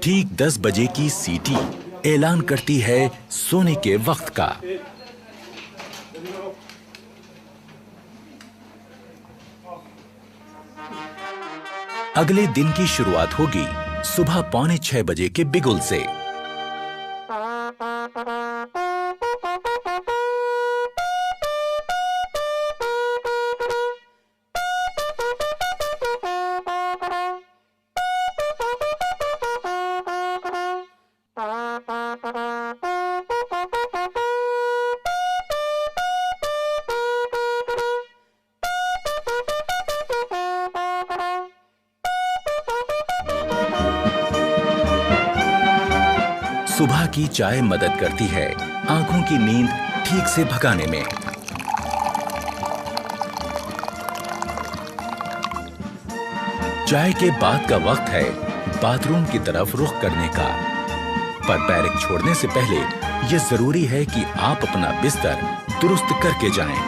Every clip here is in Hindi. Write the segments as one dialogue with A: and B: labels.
A: ठीक 10 बजे की सीटी ऐलान करती है सोने के वक्त का। अगले दिन की शुरुआत होगी सुबह 5:45 बजे के बिगुल से। सुबह की चाय मदद करती है आंखों की नींद ठीक से भगाने में। चाय के बाद का वक्त है बाथरूम की तरफ रुख करने का। पर बैरक छोड़ने से पहले यह जरूरी है कि आप अपना बिस्तर दुरुस्त करके जाएं।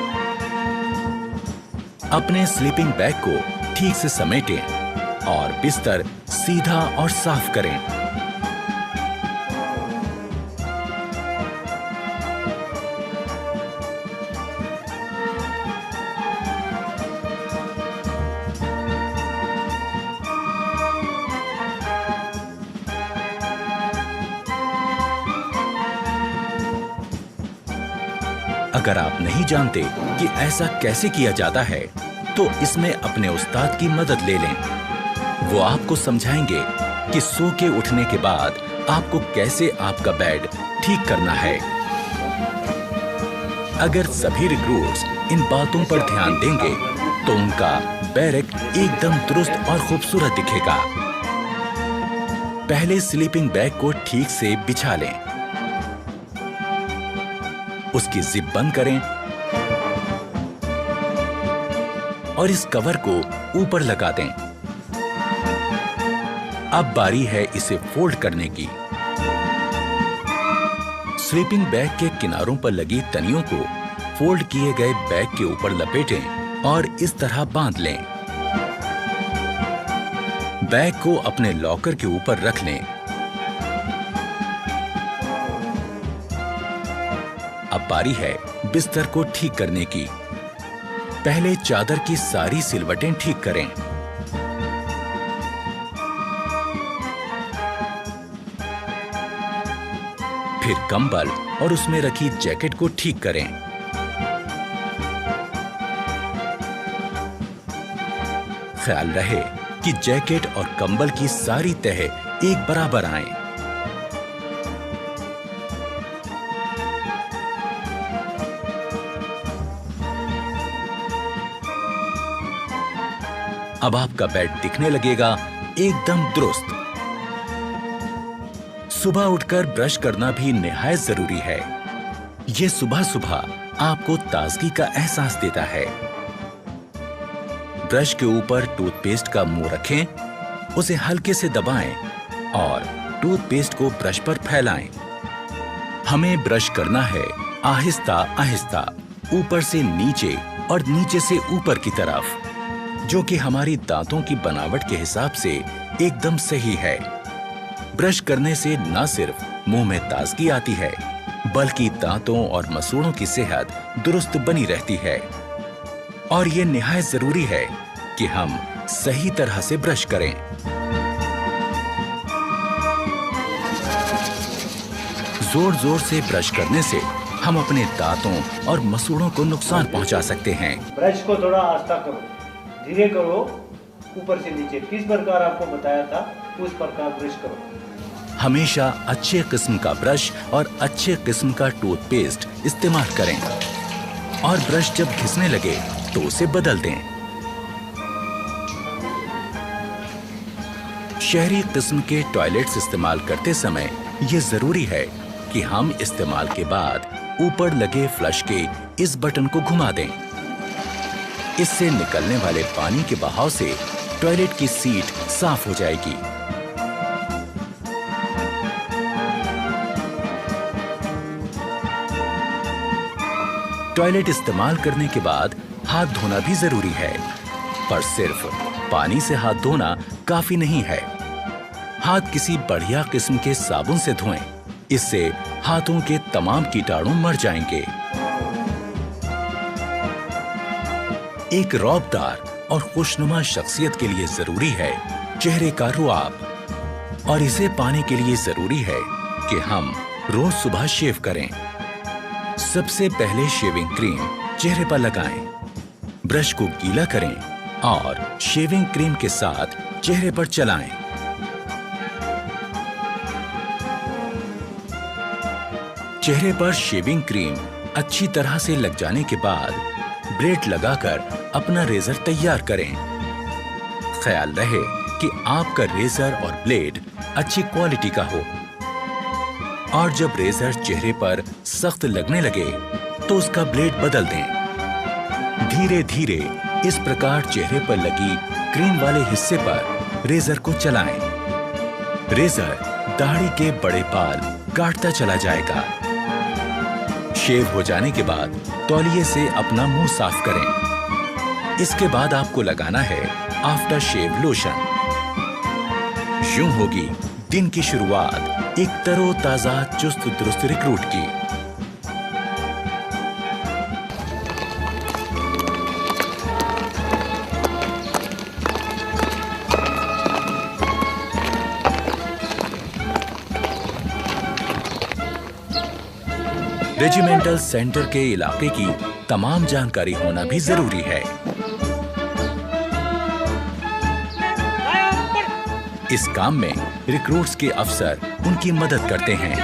A: अपने स्लीपिंग बैग को ठीक से समेटें और बिस्तर सीधा और साफ करें। अगर आप नहीं जानते कि ऐसा कैसे किया जाता है, तो इसमें अपने उस्ताद की मदद ले लें। वो आपको समझाएंगे कि सो के उठने के बाद आपको कैसे आपका बेड ठीक करना है। अगर सभी रिक्रूट्स इन बातों पर ध्यान देंगे, तो उनका बैरक एकदम दुरुस्त और खूबसूरत दिखेगा। पहले स्लीपिंग बैग को ठीक से बिछा लें, उसकी जिप बंद करें और इस कवर को ऊपर लगा दें। अब बारी है इसे फोल्ड करने की। स्लीपिंग बैग के किनारों पर लगी तनियों को फोल्ड किए गए बैग के ऊपर लपेटें और इस तरह बांध लें। बैग को अपने लॉकर के ऊपर रख लें। अब बारी है बिस्तर को ठीक करने की। पहले चादर की सारी सिलवटें ठीक करें। फिर कंबल और उसमें रखी जैकेट को ठीक करें। ख्याल रहे कि जैकेट और कंबल की सारी तह एक बराबर आए। अब आपका बेड दिखने लगेगा एकदम दुरुस्त। सुबह उठकर ब्रश करना भी निहायत जरूरी है। यह सुबह सुबह आपको ताजगी का एहसास देता है। ब्रश के ऊपर टूथपेस्ट का मुंह रखें, उसे हल्के से दबाएं और टूथपेस्ट को ब्रश पर फैलाएं। हमें ब्रश करना है आहिस्ता आहिस्ता, ऊपर से नीचे और नीचे से ऊपर की तरफ, जो कि हमारी दांतों की बनावट के हिसाब से एकदम सही है। ब्रश करने से न सिर्फ मुंह में ताजगी आती है, बल्कि दांतों और मसूड़ों की सेहत दुरुस्त बनी रहती है। और ये निहायत जरूरी है कि हम सही तरह से ब्रश करें। जोर जोर से ब्रश करने से हम अपने दांतों और मसूड़ों को नुकसान पहुंचा सकते हैं।
B: ब्रश को थोड़ा आस्था करो, धीरे करो, ऊपर से नीचे किस प्रकार आपको बताया था उस प्रकार ब्रश करो।
A: हमेशा अच्छे किस्म का ब्रश और अच्छे किस्म का टूथपेस्ट इस्तेमाल करें और ब्रश जब घिसने लगे तो उसे बदल दें। शहरी किस्म के टॉयलेट्स इस्तेमाल करते समय यह जरूरी है कि हम इस्तेमाल के बाद ऊपर लगे फ्लश के इस बटन को घुमा दें। इससे निकलने वाले पानी के बहाव से टॉयलेट की सीट साफ हो जाएगी। टॉयलेट इस्तेमाल करने के बाद हाथ धोना भी जरूरी है, पर सिर्फ पानी से हाथ धोना काफी नहीं है। हाथ किसी बढ़िया किस्म के साबुन से धोएं। इससे हाथों के तमाम कीटाणु मर जाएंगे। एक रौबदार और खुशनुमा शख्सियत के लिए जरूरी है चेहरे का रुआब, और इसे पाने के लिए जरूरी है कि हम रोज सुबह शेव करें। सबसे पहले शेविंग क्रीम चेहरे पर लगाएं, ब्रश को गीला करें और शेविंग क्रीम के साथ चेहरे पर चलाएं। चेहरे पर शेविंग क्रीम अच्छी तरह से लग जाने के बाद ब्लेड लगाकर अपना रेजर तैयार करें। ख्याल रहे कि आपका रेजर और ब्लेड अच्छी क्वालिटी का हो, और जब रेजर चेहरे पर सख्त लगने लगे तो उसका ब्लेड बदल दें। धीरे धीरे इस प्रकार चेहरे पर लगी क्रीम वाले हिस्से पर रेजर को चलाएं। रेजर दाढ़ी के बड़े बाल काटता चला जाएगा। शेव हो जाने के बाद तौलिए से अपना मुंह साफ करें। इसके बाद आपको लगाना है आफ्टर शेव लोशन। यूं होगी दिन की शुरुआत एक तरोताजा चुस्त दुरुस्त रिक्रूट की। रेजिमेंटल सेंटर के इलाके की तमाम जानकारी होना भी जरूरी है। इस काम में रिक्रूट्स के अफसर उनकी मदद करते हैं।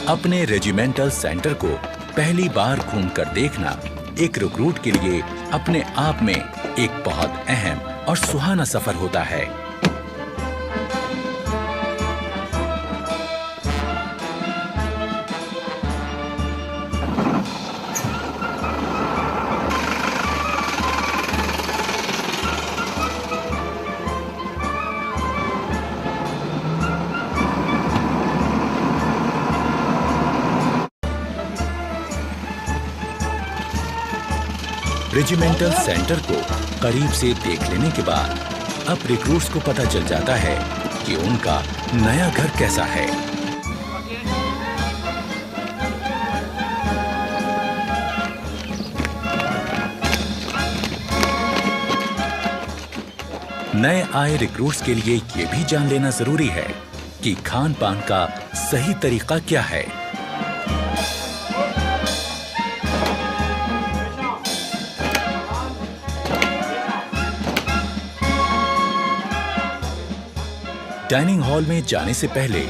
A: अपने रेजिमेंटल सेंटर को पहली बार घूमकर देखना एक रिक्रूट के लिए अपने आप में एक बहुत अहम और सुहाना सफर होता है। रेजिमेंटल सेंटर को करीब से देख लेने के बाद अब रिक्रूट्स को पता चल जाता है कि उनका नया घर कैसा है। नए आए रिक्रूट्स के लिए ये भी जान लेना जरूरी है कि खान पान का सही तरीका क्या है। डाइनिंग हॉल में जाने से पहले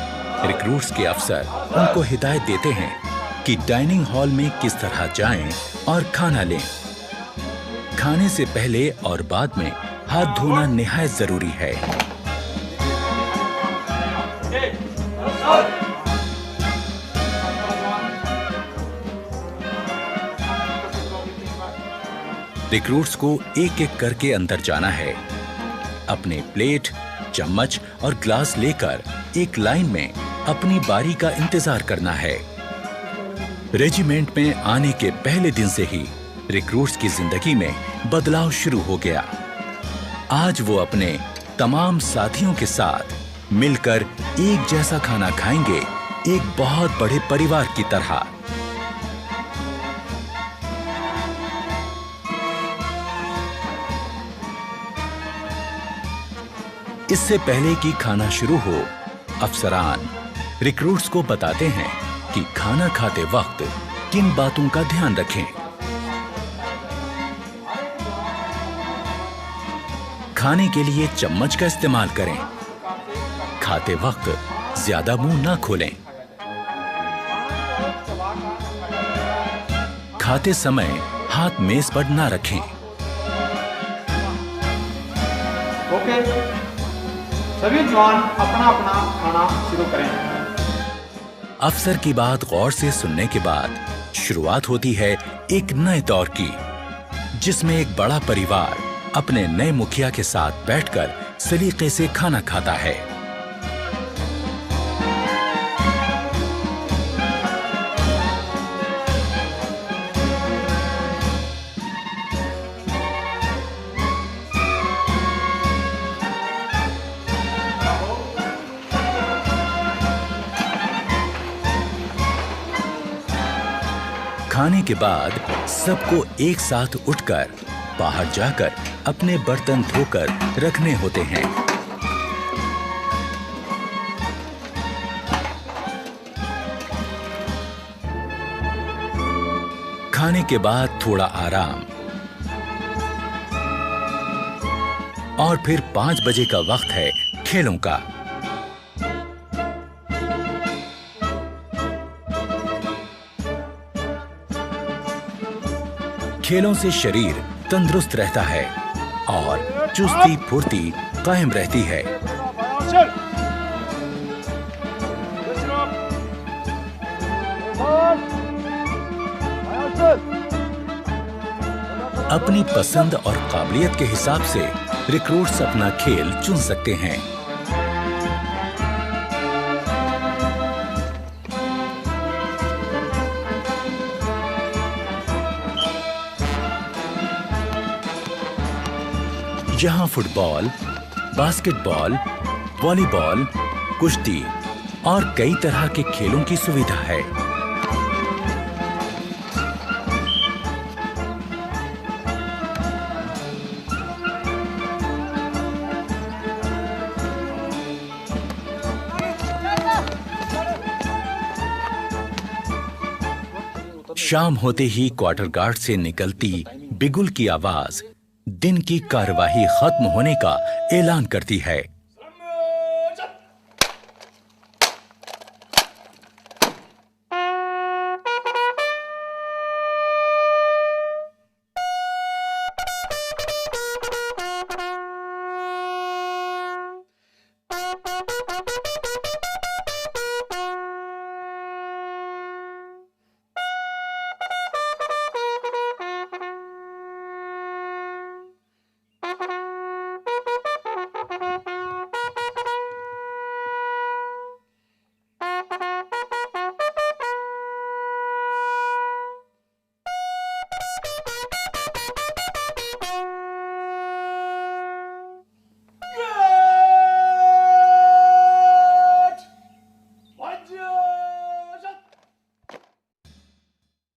A: रिक्रूट्स के अफसर उनको हिदायत देते हैं कि डाइनिंग हॉल में किस तरह जाएं और खाना लें। खाने से पहले और बाद में हाथ धोना निहायत जरूरी है। रिक्रूट्स को एक एक करके अंदर जाना है। अपने प्लेट, चम्मच और ग्लास लेकर एक लाइन में अपनी बारी का इंतजार करना है। रेजिमेंट में आने के पहले दिन से ही रिक्रूट्स की जिंदगी में बदलाव शुरू हो गया। आज वो अपने तमाम साथियों के साथ मिलकर एक जैसा खाना खाएंगे, एक बहुत बड़े परिवार की तरह। इससे पहले कि खाना शुरू हो, अफसरान रिक्रूट्स को बताते हैं कि खाना खाते वक्त किन बातों का ध्यान रखें। खाने के लिए चम्मच का इस्तेमाल करें। खाते वक्त ज्यादा मुंह ना खोलें। खाते समय हाथ मेज पर ना रखें।
C: ओके, सभी जवान अपना अपना खाना शुरू करें।
A: अफसर की बात गौर से सुनने के बाद शुरुआत होती है एक नए दौर की, जिसमें एक बड़ा परिवार अपने नए मुखिया के साथ बैठकर सलीके से खाना खाता है। खाने के बाद सबको एक साथ उठकर बाहर जाकर अपने बर्तन धोकर रखने होते हैं। खाने के बाद थोड़ा आराम और फिर 5 बजे का वक्त है खेलों का। खेलों से शरीर तंदुरुस्त रहता है और चुस्ती फुर्ती कायम रहती है। अपनी पसंद और काबिलियत के हिसाब से रिक्रूट्स अपना खेल चुन सकते हैं। यहाँ फुटबॉल, बास्केटबॉल, वॉलीबॉल, कुश्ती और कई तरह के खेलों की सुविधा है। शाम होते ही क्वार्टर गार्ड से निकलती बिगुल की आवाज दिन की कार्यवाही खत्म होने का ऐलान करती है।